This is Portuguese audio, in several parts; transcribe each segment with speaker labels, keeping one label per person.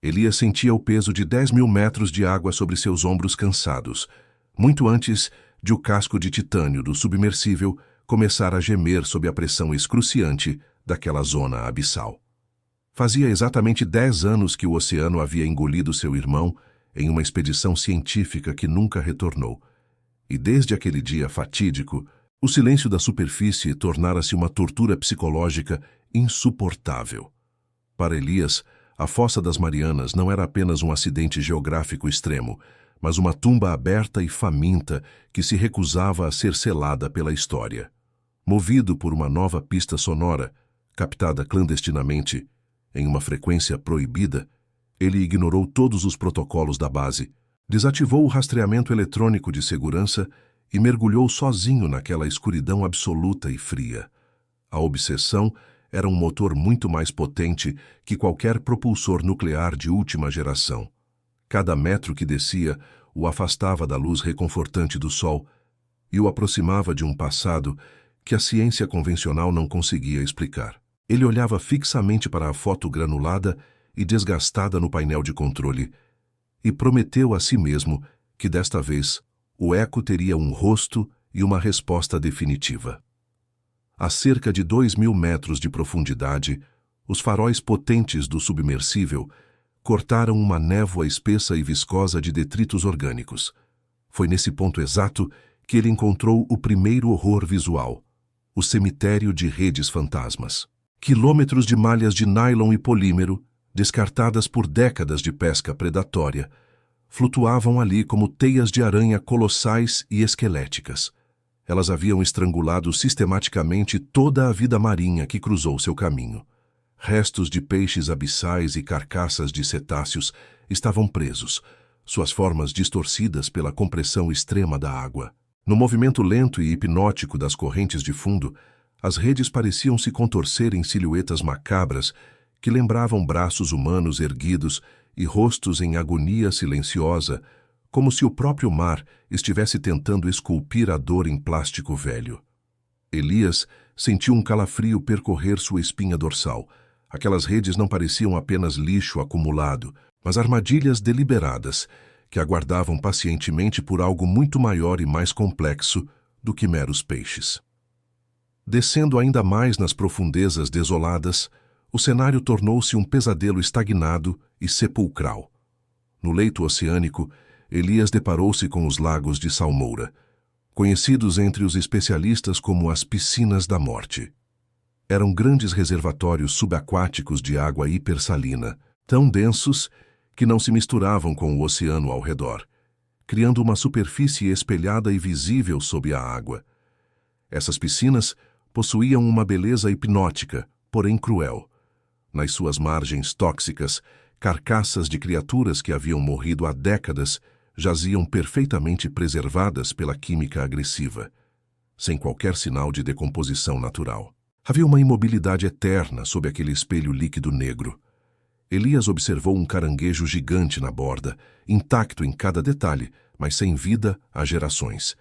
Speaker 1: Elias sentia o peso de 10.000 metros de água sobre seus ombros cansados, muito antes de o casco de titânio do submersível começar a gemer sob a pressão excruciante daquela zona abissal. Fazia exatamente 10 anos que o oceano havia engolido seu irmão em uma expedição científica que nunca retornou. E desde aquele dia fatídico, o silêncio da superfície tornara-se uma tortura psicológica insuportável. Para Elias, a Fossa das Marianas não era apenas um acidente geográfico extremo, mas uma tumba aberta e faminta que se recusava a ser selada pela história. Movido por uma nova pista sonora, captada clandestinamente, em uma frequência proibida, ele ignorou todos os protocolos da base, desativou o rastreamento eletrônico de segurança e mergulhou sozinho naquela escuridão absoluta e fria. A obsessão era um motor muito mais potente que qualquer propulsor nuclear de última geração. Cada metro que descia o afastava da luz reconfortante do sol e o aproximava de um passado que a ciência convencional não conseguia explicar. Ele olhava fixamente para a foto granulada e desgastada no painel de controle e prometeu a si mesmo que desta vez o eco teria um rosto e uma resposta definitiva. A cerca de 2.000 metros de profundidade, os faróis potentes do submersível cortaram uma névoa espessa e viscosa de detritos orgânicos. Foi nesse ponto exato que ele encontrou o primeiro horror visual, o cemitério de redes fantasmas. Quilômetros de malhas de nylon e polímero, descartadas por décadas de pesca predatória, flutuavam ali como teias de aranha colossais e esqueléticas. Elas haviam estrangulado sistematicamente toda a vida marinha que cruzou seu caminho. Restos de peixes abissais e carcaças de cetáceos estavam presos, suas formas distorcidas pela compressão extrema da água. No movimento lento e hipnótico das correntes de fundo, as redes pareciam se contorcer em silhuetas macabras que lembravam braços humanos erguidos e rostos em agonia silenciosa, como se o próprio mar estivesse tentando esculpir a dor em plástico velho. Elias sentiu um calafrio percorrer sua espinha dorsal. Aquelas redes não pareciam apenas lixo acumulado, mas armadilhas deliberadas, que aguardavam pacientemente por algo muito maior e mais complexo do que meros peixes. Descendo ainda mais nas profundezas desoladas, o cenário tornou-se um pesadelo estagnado e sepulcral. No leito oceânico, Elias deparou-se com os lagos de Salmoura, conhecidos entre os especialistas como as piscinas da morte. Eram grandes reservatórios subaquáticos de água hipersalina, tão densos que não se misturavam com o oceano ao redor, criando uma superfície espelhada e visível sob a água. Essas piscinas possuíam uma beleza hipnótica, porém cruel. Nas suas margens tóxicas, carcaças de criaturas que haviam morrido há décadas jaziam perfeitamente preservadas pela química agressiva, sem qualquer sinal de decomposição natural. Havia uma imobilidade eterna sob aquele espelho líquido negro. Elias observou um caranguejo gigante na borda, intacto em cada detalhe, mas sem vida há gerações.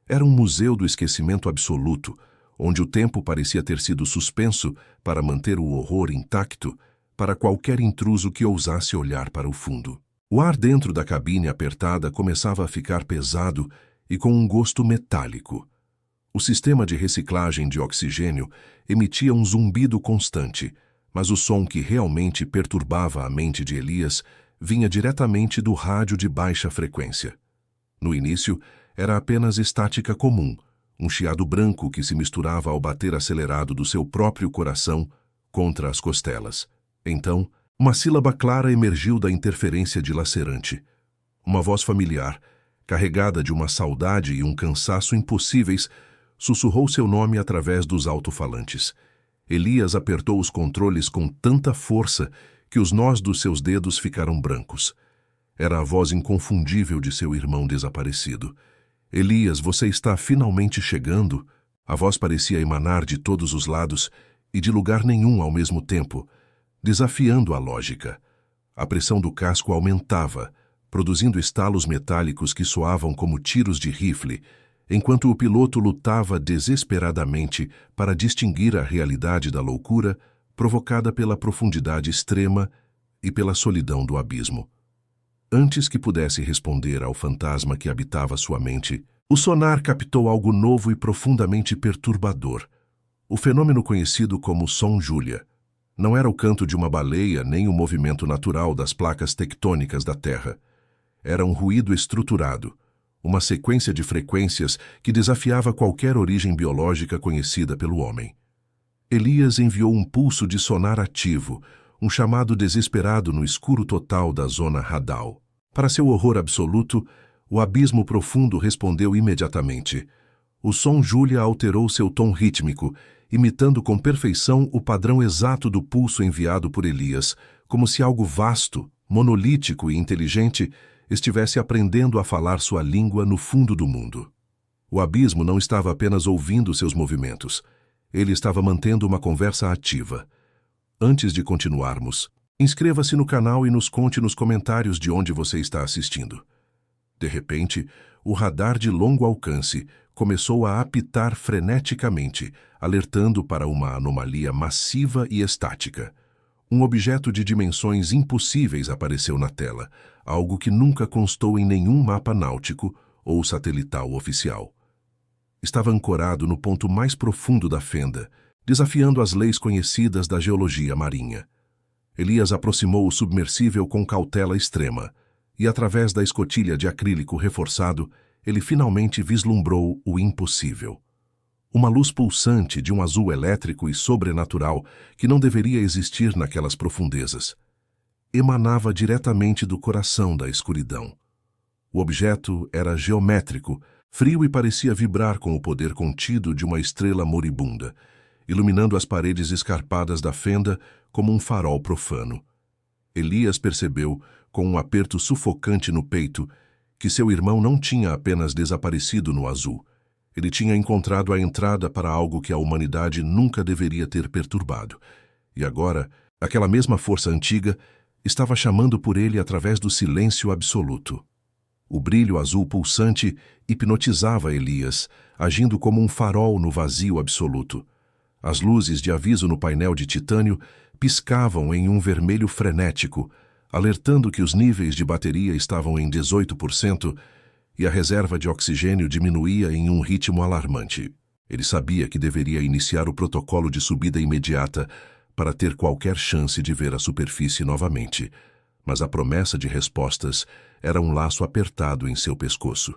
Speaker 1: Era um museu do esquecimento absoluto, onde o tempo parecia ter sido suspenso para manter o horror intacto para qualquer intruso que ousasse olhar para o fundo. O ar dentro da cabine apertada começava a ficar pesado e com um gosto metálico. O sistema de reciclagem de oxigênio emitia um zumbido constante, mas o som que realmente perturbava a mente de Elias vinha diretamente do rádio de baixa frequência. No início, era apenas estática comum, um chiado branco que se misturava ao bater acelerado do seu próprio coração contra as costelas. Então, uma sílaba clara emergiu da interferência dilacerante. Uma voz familiar, carregada de uma saudade e um cansaço impossíveis, sussurrou seu nome através dos alto-falantes. Elias apertou os controles com tanta força que os nós dos seus dedos ficaram brancos. Era a voz inconfundível de seu irmão desaparecido. Elias, você está finalmente chegando? A voz parecia emanar de todos os lados e de lugar nenhum ao mesmo tempo, desafiando a lógica. A pressão do casco aumentava, produzindo estalos metálicos que soavam como tiros de rifle, enquanto o piloto lutava desesperadamente para distinguir a realidade da loucura provocada pela profundidade extrema e pela solidão do abismo. Antes que pudesse responder ao fantasma que habitava sua mente, o sonar captou algo novo e profundamente perturbador. O fenômeno conhecido como som Júlia. Não era o canto de uma baleia nem o movimento natural das placas tectônicas da Terra. Era um ruído estruturado, uma sequência de frequências que desafiava qualquer origem biológica conhecida pelo homem. Elias enviou um pulso de sonar ativo, um chamado desesperado no escuro total da zona radal. Para seu horror absoluto, o abismo profundo respondeu imediatamente. O som Júlia alterou seu tom rítmico, imitando com perfeição o padrão exato do pulso enviado por Elias, como se algo vasto, monolítico e inteligente estivesse aprendendo a falar sua língua no fundo do mundo. O abismo não estava apenas ouvindo seus movimentos. Ele estava mantendo uma conversa ativa. Antes de continuarmos, inscreva-se no canal e nos conte nos comentários de onde você está assistindo. De repente, o radar de longo alcance começou a apitar freneticamente, alertando para uma anomalia massiva e estática. Um objeto de dimensões impossíveis apareceu na tela, algo que nunca constou em nenhum mapa náutico ou satelital oficial. Estava ancorado no ponto mais profundo da fenda, desafiando as leis conhecidas da geologia marinha. Elias aproximou o submersível com cautela extrema, e através da escotilha de acrílico reforçado, ele finalmente vislumbrou o impossível. Uma luz pulsante de um azul elétrico e sobrenatural que não deveria existir naquelas profundezas. Emanava diretamente do coração da escuridão. O objeto era geométrico, frio e parecia vibrar com o poder contido de uma estrela moribunda, iluminando as paredes escarpadas da fenda como um farol profano. Elias percebeu, com um aperto sufocante no peito, que seu irmão não tinha apenas desaparecido no azul. Ele tinha encontrado a entrada para algo que a humanidade nunca deveria ter perturbado. E agora, aquela mesma força antiga estava chamando por ele através do silêncio absoluto. O brilho azul pulsante hipnotizava Elias, agindo como um farol no vazio absoluto. As luzes de aviso no painel de titânio piscavam em um vermelho frenético, alertando que os níveis de bateria estavam em 18% e a reserva de oxigênio diminuía em um ritmo alarmante. Ele sabia que deveria iniciar o protocolo de subida imediata para ter qualquer chance de ver a superfície novamente, mas a promessa de respostas era um laço apertado em seu pescoço.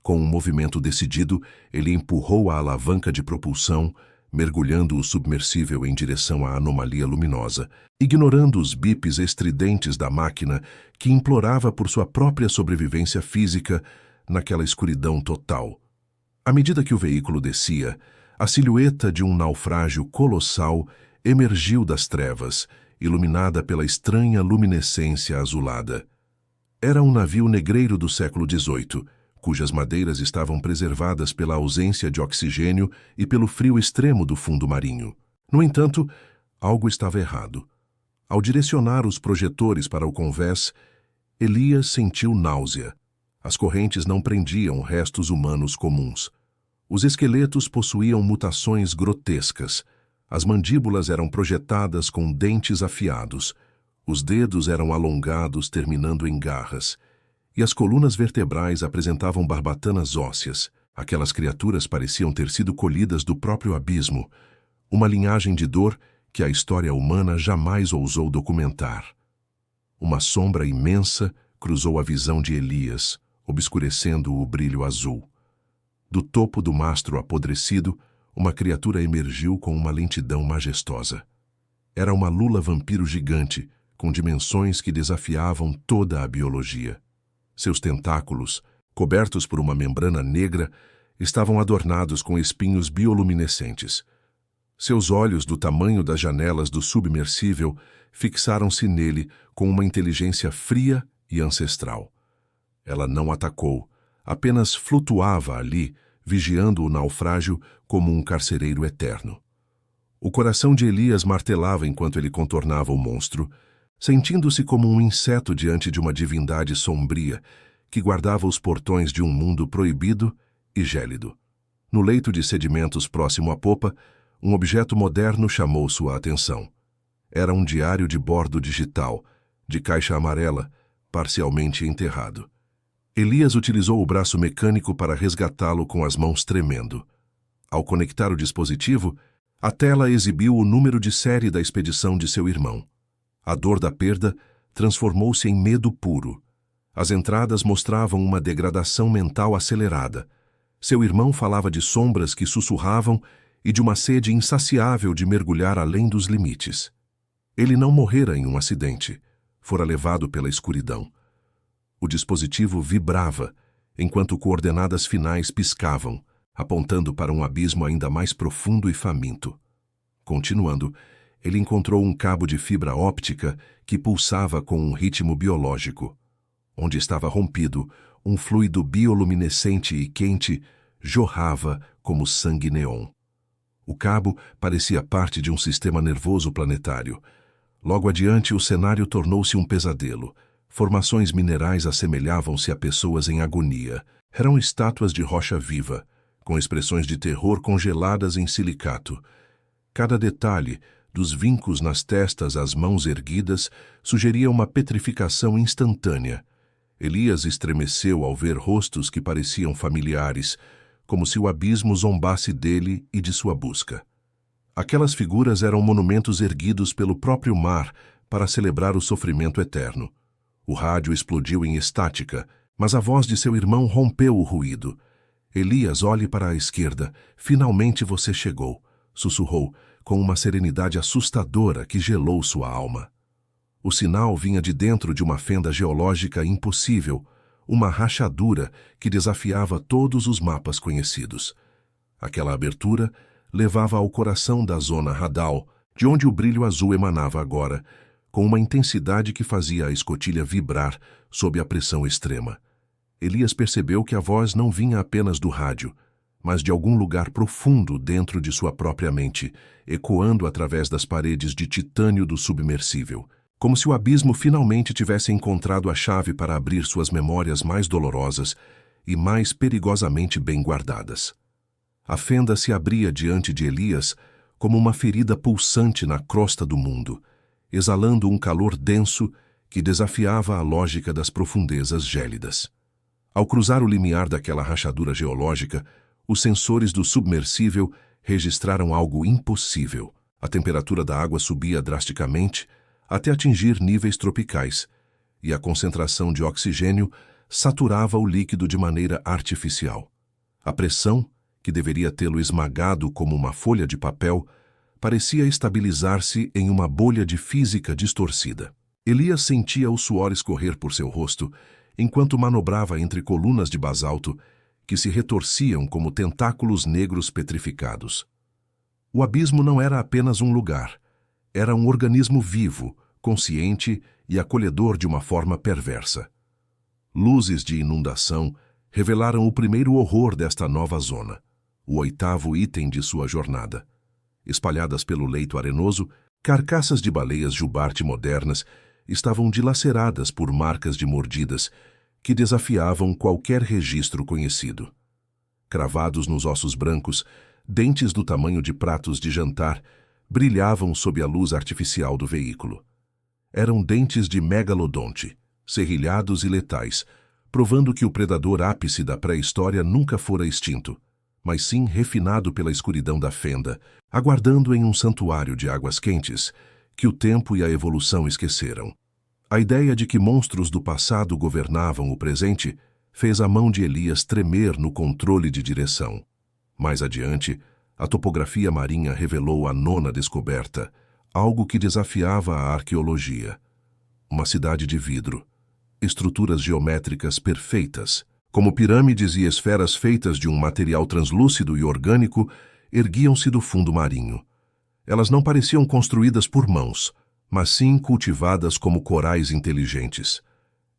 Speaker 1: Com um movimento decidido, ele empurrou a alavanca de propulsão, mergulhando o submersível em direção à anomalia luminosa, ignorando os bips estridentes da máquina que implorava por sua própria sobrevivência física naquela escuridão total. À medida que o veículo descia, a silhueta de um naufrágio colossal emergiu das trevas, iluminada pela estranha luminescência azulada. Era um navio negreiro do século XVIII, cujas madeiras estavam preservadas pela ausência de oxigênio e pelo frio extremo do fundo marinho. No entanto, algo estava errado. Ao direcionar os projetores para o convés, Elias sentiu náusea. As correntes não prendiam restos humanos comuns. Os esqueletos possuíam mutações grotescas. As mandíbulas eram projetadas com dentes afiados. Os dedos eram alongados, terminando em garras. E as colunas vertebrais apresentavam barbatanas ósseas. Aquelas criaturas pareciam ter sido colhidas do próprio abismo, uma linhagem de dor que a história humana jamais ousou documentar. Uma sombra imensa cruzou a visão de Elias, obscurecendo o brilho azul. Do topo do mastro apodrecido, uma criatura emergiu com uma lentidão majestosa. Era uma lula vampiro gigante, com dimensões que desafiavam toda a biologia. Seus tentáculos, cobertos por uma membrana negra, estavam adornados com espinhos bioluminescentes. Seus olhos, do tamanho das janelas do submersível, fixaram-se nele com uma inteligência fria e ancestral. Ela não atacou, apenas flutuava ali, vigiando o naufrágio como um carcereiro eterno. O coração de Elias martelava enquanto ele contornava o monstro, sentindo-se como um inseto diante de uma divindade sombria que guardava os portões de um mundo proibido e gélido. No leito de sedimentos próximo à popa, um objeto moderno chamou sua atenção. Era um diário de bordo digital, de caixa amarela, parcialmente enterrado. Elias utilizou o braço mecânico para resgatá-lo com as mãos tremendo. Ao conectar o dispositivo, a tela exibiu o número de série da expedição de seu irmão. A dor da perda transformou-se em medo puro. As entradas mostravam uma degradação mental acelerada. Seu irmão falava de sombras que sussurravam e de uma sede insaciável de mergulhar além dos limites. Ele não morrera em um acidente, fora levado pela escuridão. O dispositivo vibrava, enquanto coordenadas finais piscavam, apontando para um abismo ainda mais profundo e faminto. Continuando, ele encontrou um cabo de fibra óptica que pulsava com um ritmo biológico. Onde estava rompido, um fluido bioluminescente e quente jorrava como sangue neon. O cabo parecia parte de um sistema nervoso planetário. Logo adiante, o cenário tornou-se um pesadelo. Formações minerais assemelhavam-se a pessoas em agonia. Eram estátuas de rocha viva, com expressões de terror congeladas em silicato. Cada detalhe, dos vincos nas testas às mãos erguidas, sugeria uma petrificação instantânea. Elias estremeceu ao ver rostos que pareciam familiares, como se o abismo zombasse dele e de sua busca. Aquelas figuras eram monumentos erguidos pelo próprio mar para celebrar o sofrimento eterno. O rádio explodiu em estática, mas a voz de seu irmão rompeu o ruído. Elias, olhe para a esquerda. Finalmente você chegou, sussurrou, com uma serenidade assustadora que gelou sua alma. O sinal vinha de dentro de uma fenda geológica impossível, uma rachadura que desafiava todos os mapas conhecidos. Aquela abertura levava ao coração da zona Hadal, de onde o brilho azul emanava agora, com uma intensidade que fazia a escotilha vibrar sob a pressão extrema. Elias percebeu que a voz não vinha apenas do rádio, mas de algum lugar profundo dentro de sua própria mente, ecoando através das paredes de titânio do submersível, como se o abismo finalmente tivesse encontrado a chave para abrir suas memórias mais dolorosas e mais perigosamente bem guardadas. A fenda se abria diante de Elias como uma ferida pulsante na crosta do mundo, exalando um calor denso que desafiava a lógica das profundezas gélidas. Ao cruzar o limiar daquela rachadura geológica, os sensores do submersível registraram algo impossível. A temperatura da água subia drasticamente até atingir níveis tropicais, e a concentração de oxigênio saturava o líquido de maneira artificial. A pressão, que deveria tê-lo esmagado como uma folha de papel, parecia estabilizar-se em uma bolha de física distorcida. Elias sentia o suor escorrer por seu rosto, enquanto manobrava entre colunas de basalto que se retorciam como tentáculos negros petrificados. O abismo não era apenas um lugar. Era um organismo vivo, consciente e acolhedor de uma forma perversa. Luzes de inundação revelaram o primeiro horror desta nova zona, o oitavo item de sua jornada. Espalhadas pelo leito arenoso, carcaças de baleias jubarte modernas estavam dilaceradas por marcas de mordidas que desafiavam qualquer registro conhecido. Cravados nos ossos brancos, dentes do tamanho de pratos de jantar brilhavam sob a luz artificial do veículo. Eram dentes de megalodonte, serrilhados e letais, provando que o predador ápice da pré-história nunca fora extinto, mas sim refinado pela escuridão da fenda, aguardando em um santuário de águas quentes que o tempo e a evolução esqueceram. A ideia de que monstros do passado governavam o presente fez a mão de Elias tremer no controle de direção. Mais adiante, a topografia marinha revelou a nona descoberta, algo que desafiava a arqueologia. Uma cidade de vidro, estruturas geométricas perfeitas, como pirâmides e esferas feitas de um material translúcido e orgânico, erguiam-se do fundo marinho. Elas não pareciam construídas por mãos, mas sim cultivadas como corais inteligentes.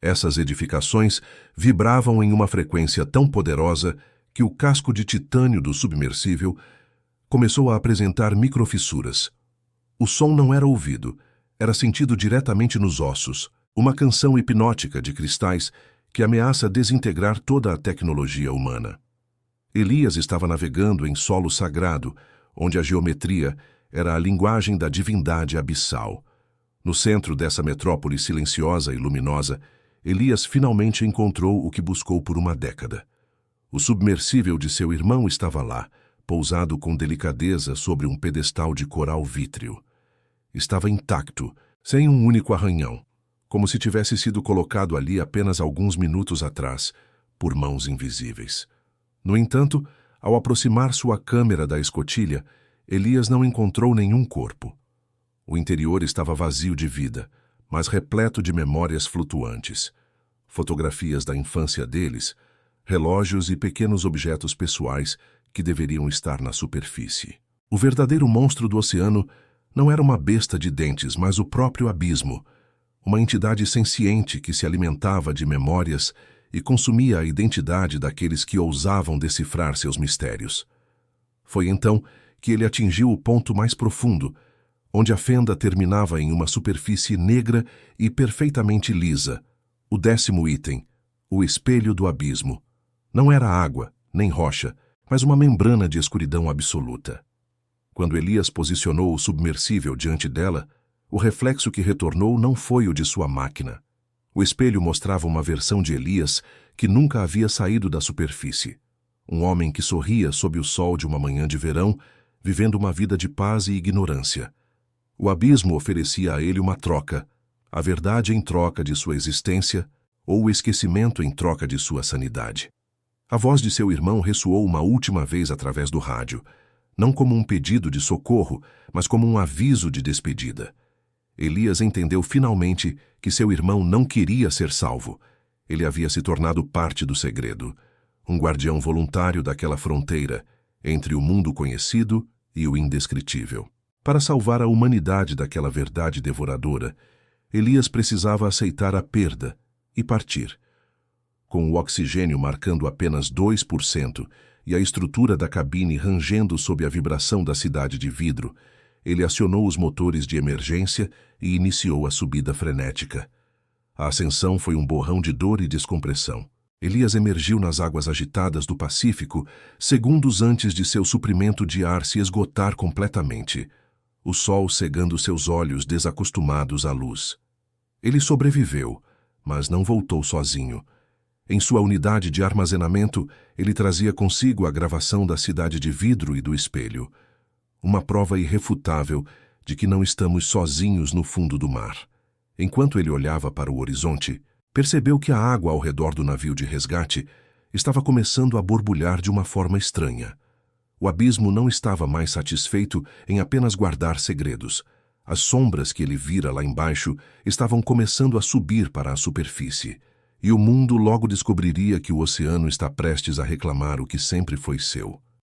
Speaker 1: Essas edificações vibravam em uma frequência tão poderosa que o casco de titânio do submersível começou a apresentar microfissuras. O som não era ouvido, era sentido diretamente nos ossos, uma canção hipnótica de cristais que ameaça desintegrar toda a tecnologia humana. Elias estava navegando em solo sagrado, onde a geometria era a linguagem da divindade abissal. No centro dessa metrópole silenciosa e luminosa, Elias finalmente encontrou o que buscou por uma década. O submersível de seu irmão estava lá, pousado com delicadeza sobre um pedestal de coral vítreo. Estava intacto, sem um único arranhão, como se tivesse sido colocado ali apenas alguns minutos atrás, por mãos invisíveis. No entanto, ao aproximar sua câmera da escotilha, Elias não encontrou nenhum corpo. O interior estava vazio de vida, mas repleto de memórias flutuantes. Fotografias da infância deles, relógios e pequenos objetos pessoais que deveriam estar na superfície. O verdadeiro monstro do oceano não era uma besta de dentes, mas o próprio abismo, uma entidade senciente que se alimentava de memórias e consumia a identidade daqueles que ousavam decifrar seus mistérios. Foi então que ele atingiu o ponto mais profundo, onde a fenda terminava em uma superfície negra e perfeitamente lisa. O 10º item, o espelho do abismo. Não era água, nem rocha, mas uma membrana de escuridão absoluta. Quando Elias posicionou o submersível diante dela, o reflexo que retornou não foi o de sua máquina. O espelho mostrava uma versão de Elias que nunca havia saído da superfície. Um homem que sorria sob o sol de uma manhã de verão, vivendo uma vida de paz e ignorância. O abismo oferecia a ele uma troca, a verdade em troca de sua existência ou o esquecimento em troca de sua sanidade. A voz de seu irmão ressoou uma última vez através do rádio, não como um pedido de socorro, mas como um aviso de despedida. Elias entendeu finalmente que seu irmão não queria ser salvo. Ele havia se tornado parte do segredo, um guardião voluntário daquela fronteira entre o mundo conhecido e o indescritível. Para salvar a humanidade daquela verdade devoradora, Elias precisava aceitar a perda e partir. Com o oxigênio marcando apenas 2% e a estrutura da cabine rangendo sob a vibração da cidade de vidro, ele acionou os motores de emergência e iniciou a subida frenética. A ascensão foi um borrão de dor e descompressão. Elias emergiu nas águas agitadas do Pacífico segundos antes de seu suprimento de ar se esgotar completamente, o sol cegando seus olhos desacostumados à luz. Ele sobreviveu, mas não voltou sozinho. Em sua unidade de armazenamento, ele trazia consigo a gravação da cidade de vidro e do espelho, uma prova irrefutável de que não estamos sozinhos no fundo do mar. Enquanto ele olhava para o horizonte, percebeu que a água ao redor do navio de resgate estava começando a borbulhar de uma forma estranha. O abismo não estava mais satisfeito em apenas guardar segredos. As sombras que ele vira lá embaixo estavam começando a subir para a superfície, e o mundo logo descobriria que o oceano está prestes a reclamar o que sempre foi seu.